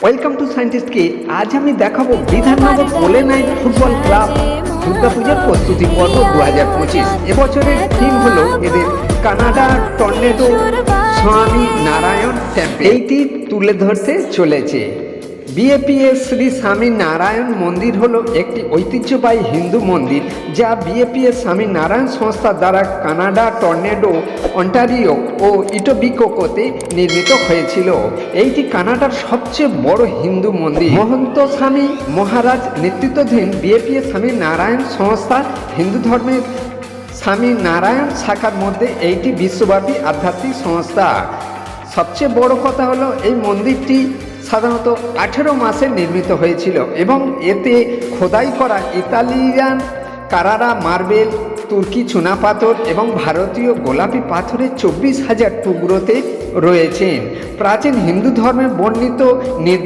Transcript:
Welcome to scientist কে। আজ আমি দেখাবো বিধাননগর পোলে নাইট ফুটবল ক্লাব দুর্গাপূজার প্রস্তুতি পর্ব 2025। এবছরের থিম হলো এদের কানাডা টর্নেডো স্বামী নারায়ণ টেম্পল। এইটি তুলে ধরতে চলেছে। বিএপিএস শ্রী স্বামী নারায়ণ মন্দির হলো একটি ঐতিহ্যবাহী হিন্দু মন্দির যা বিএপিএস স্বামী নারায়ণ সংস্থা দ্বারা কানাডা টর্নেডো অন্টারিও ও ইটোবিকোতে নির্মিত হয়েছিল। এইটি কানাডার সবচেয়ে বড় হিন্দু মন্দির। মহন্ত স্বামী মহারাজ নেতৃত্বাধীন বিএপিএস স্বামী নারায়ণ সংস্থা হিন্দু ধর্মের স্বামী নারায়ণ শাখার মধ্যে এইটি বিশ্বব্যাপী আধ্যাত্মিক সংস্থা। সবচেয়ে বড় কথা হলো এই মন্দিরটি সাধারণত 18 মাসে নির্মিত হয়েছিল এবং এতে খোদাই করা ইতালিয়ান কারারা মার্বেল, তুর্কি চুনাপাথর এবং ভারতীয় গোলাপি পাথরের 24,000 টুকরোতে রয়েছেন। প্রাচীন হিন্দু ধর্মে বর্ণিত নির্দেশ